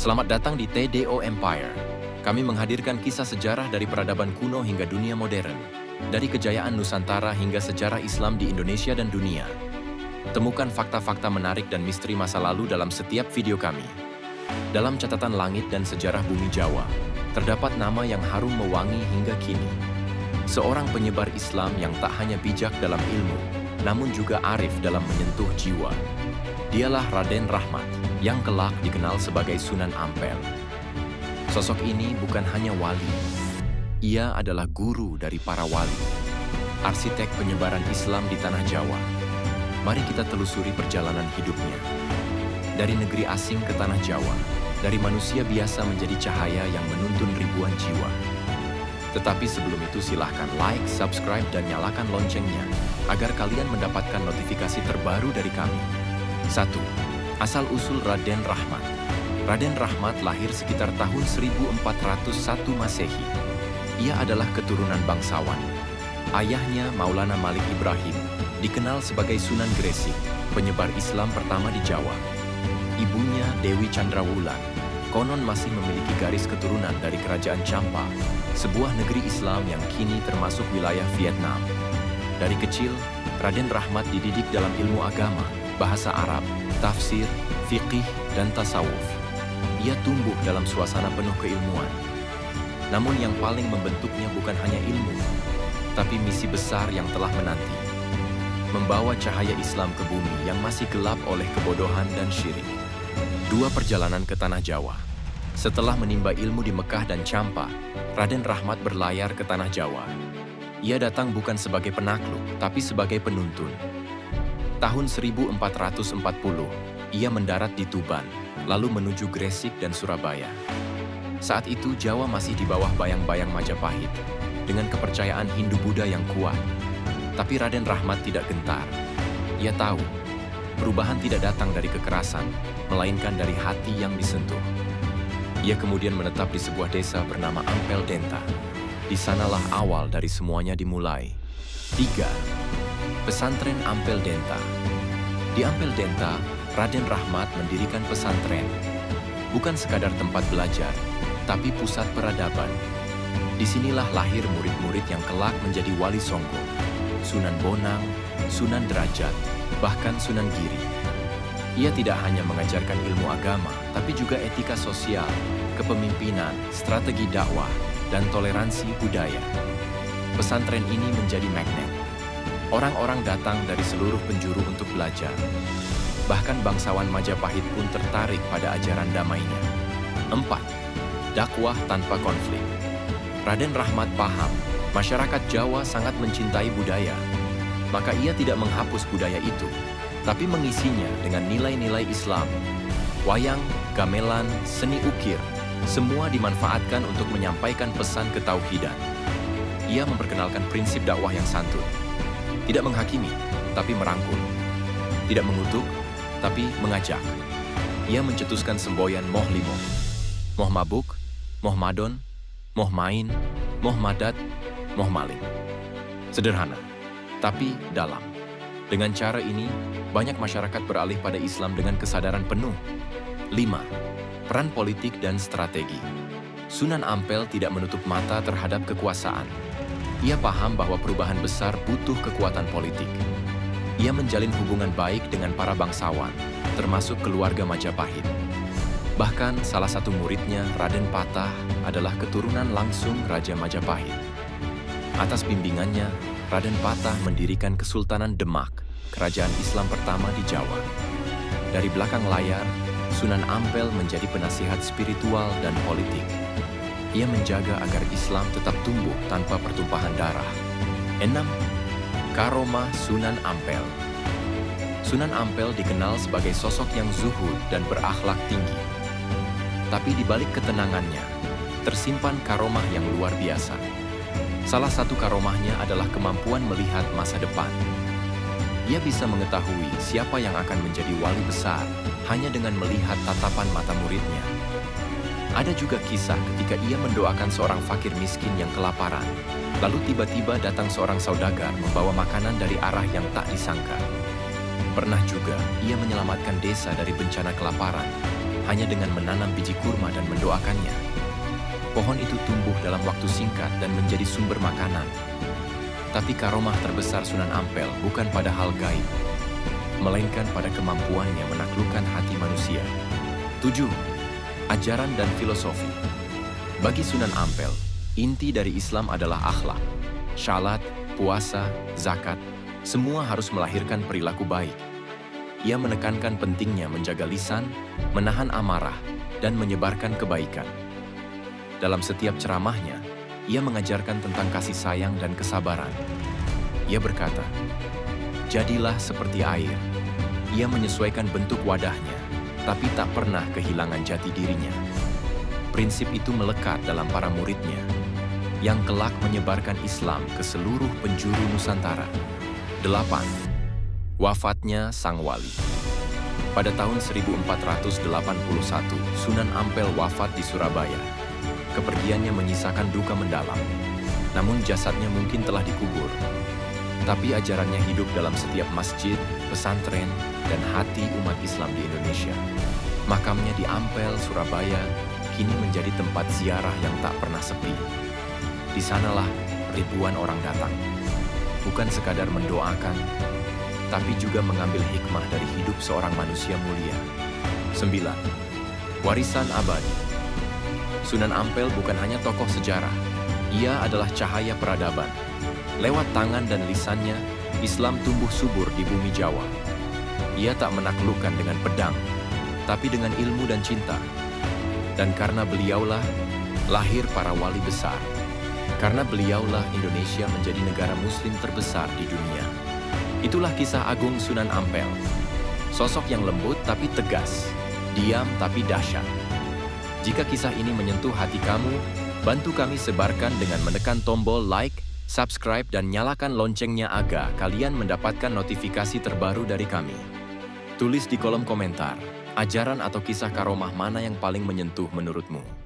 Selamat datang di TDO Empire. Kami menghadirkan kisah sejarah dari peradaban kuno hingga dunia modern, dari kejayaan Nusantara hingga sejarah Islam di Indonesia dan dunia. Temukan fakta-fakta menarik dan misteri masa lalu dalam setiap video kami. Dalam catatan langit dan sejarah bumi Jawa, terdapat nama yang harum mewangi hingga kini. Seorang penyebar Islam yang tak hanya bijak dalam ilmu, namun juga arif dalam menyentuh jiwa. Dialah Raden Rahmat, yang kelak dikenal sebagai Sunan Ampel. Sosok ini bukan hanya wali, ia adalah guru dari para wali, arsitek penyebaran Islam di tanah Jawa. Mari kita telusuri perjalanan hidupnya. Dari negeri asing ke tanah Jawa, dari manusia biasa menjadi cahaya yang menuntun ribuan jiwa. Tetapi sebelum itu silahkan like, subscribe, dan nyalakan loncengnya, agar kalian mendapatkan notifikasi terbaru dari kami. 1. Asal-usul Raden Rahmat. Raden Rahmat lahir sekitar tahun 1401 Masehi. Ia adalah keturunan bangsawan. Ayahnya Maulana Malik Ibrahim, dikenal sebagai Sunan Gresik, penyebar Islam pertama di Jawa. Ibunya Dewi Chandrawulan, konon masih memiliki garis keturunan dari Kerajaan Champa, sebuah negeri Islam yang kini termasuk wilayah Vietnam. Dari kecil, Raden Rahmat dididik dalam ilmu agama, bahasa Arab, tafsir, fiqih, dan tasawuf. Ia tumbuh dalam suasana penuh keilmuan. Namun yang paling membentuknya bukan hanya ilmu, tapi misi besar yang telah menanti. Membawa cahaya Islam ke bumi yang masih gelap oleh kebodohan dan syirik. 2. Perjalanan ke Tanah Jawa. Setelah menimba ilmu di Mekah dan Champa, Raden Rahmat berlayar ke Tanah Jawa. Ia datang bukan sebagai penakluk, tapi sebagai penuntun. Tahun 1440, ia mendarat di Tuban, lalu menuju Gresik dan Surabaya. Saat itu Jawa masih di bawah bayang-bayang Majapahit, dengan kepercayaan Hindu-Buddha yang kuat. Tapi Raden Rahmat tidak gentar. Ia tahu, perubahan tidak datang dari kekerasan, melainkan dari hati yang disentuh. Ia kemudian menetap di sebuah desa bernama Ampel Denta. Di sanalah awal dari semuanya dimulai. 3. Pesantren Ampel Denta. Di Ampel Denta, Raden Rahmat mendirikan pesantren. Bukan sekadar tempat belajar, tapi pusat peradaban. Disinilah lahir murid-murid yang kelak menjadi Wali Songo, Sunan Bonang, Sunan Derajat, bahkan Sunan Giri. Ia tidak hanya mengajarkan ilmu agama, tapi juga etika sosial, kepemimpinan, strategi dakwah, dan toleransi budaya. Pesantren ini menjadi magnet. Orang-orang datang dari seluruh penjuru untuk belajar. Bahkan bangsawan Majapahit pun tertarik pada ajaran damainya. 4. Dakwah tanpa konflik. Raden Rahmat paham, masyarakat Jawa sangat mencintai budaya. Maka ia tidak menghapus budaya itu, tapi mengisinya dengan nilai-nilai Islam. Wayang, gamelan, seni ukir, semua dimanfaatkan untuk menyampaikan pesan ketauhidan. Ia memperkenalkan prinsip dakwah yang santun. Tidak menghakimi, tapi merangkul. Tidak mengutuk, tapi mengajak. Ia mencetuskan semboyan moh limo, moh mabuk, moh madon, moh main, moh madat, moh maling. Sederhana, tapi dalam. Dengan cara ini, banyak masyarakat beralih pada Islam dengan kesadaran penuh. 5. Peran politik dan strategi. Sunan Ampel tidak menutup mata terhadap kekuasaan. Ia paham bahwa perubahan besar butuh kekuatan politik. Ia menjalin hubungan baik dengan para bangsawan, termasuk keluarga Majapahit. Bahkan salah satu muridnya, Raden Patah, adalah keturunan langsung Raja Majapahit. Atas bimbingannya, Raden Patah mendirikan Kesultanan Demak, kerajaan Islam pertama di Jawa. Dari belakang layar, Sunan Ampel menjadi penasihat spiritual dan politik. Ia menjaga agar Islam tetap tumbuh tanpa pertumpahan darah. 6. Karomah Sunan Ampel. Sunan Ampel dikenal sebagai sosok yang zuhud dan berakhlak tinggi. Tapi di balik ketenangannya, tersimpan karomah yang luar biasa. Salah satu karomahnya adalah kemampuan melihat masa depan. Ia bisa mengetahui siapa yang akan menjadi wali besar hanya dengan melihat tatapan mata muridnya. Ada juga kisah ketika ia mendoakan seorang fakir miskin yang kelaparan. Lalu tiba-tiba datang seorang saudagar membawa makanan dari arah yang tak disangka. Pernah juga ia menyelamatkan desa dari bencana kelaparan. hanya dengan menanam biji kurma dan mendoakannya. Pohon itu tumbuh dalam waktu singkat dan menjadi sumber makanan. Tapi karomah terbesar Sunan Ampel bukan pada hal gaib, melainkan pada kemampuannya menaklukkan hati manusia. 7. Ajaran dan filosofi. Bagi Sunan Ampel, inti dari Islam adalah akhlak. Syalat, puasa, zakat, semua harus melahirkan perilaku baik. Ia menekankan pentingnya menjaga lisan, menahan amarah, dan menyebarkan kebaikan. Dalam setiap ceramahnya, ia mengajarkan tentang kasih sayang dan kesabaran. Ia berkata, "Jadilah seperti air." Ia menyesuaikan bentuk wadahnya, tapi tak pernah kehilangan jati dirinya. Prinsip itu melekat dalam para muridnya, yang kelak menyebarkan Islam ke seluruh penjuru Nusantara. 8. Wafatnya Sang Wali. Pada tahun 1481, Sunan Ampel wafat di Surabaya. Kepergiannya menyisakan duka mendalam, namun jasadnya mungkin telah dikubur. Tapi ajarannya hidup dalam setiap masjid, pesantren, dan hati umat Islam di Indonesia. Makamnya di Ampel, Surabaya, kini menjadi tempat ziarah yang tak pernah sepi. Di sanalah ribuan orang datang, bukan sekadar mendoakan, tapi juga mengambil hikmah dari hidup seorang manusia mulia. 9. Warisan abadi. Sunan Ampel bukan hanya tokoh sejarah, ia adalah cahaya peradaban. Lewat tangan dan lisannya, Islam tumbuh subur di bumi Jawa. Ia tak menaklukkan dengan pedang, tapi dengan ilmu dan cinta. Dan karena beliaulah lahir para wali besar. Karena beliaulah Indonesia menjadi negara muslim terbesar di dunia. Itulah kisah agung Sunan Ampel. Sosok yang lembut tapi tegas, diam tapi dahsyat. Jika kisah ini menyentuh hati kamu, bantu kami sebarkan dengan menekan tombol like, subscribe, dan nyalakan loncengnya agar kalian mendapatkan notifikasi terbaru dari kami. Tulis di kolom komentar, ajaran atau kisah karomah mana yang paling menyentuh menurutmu?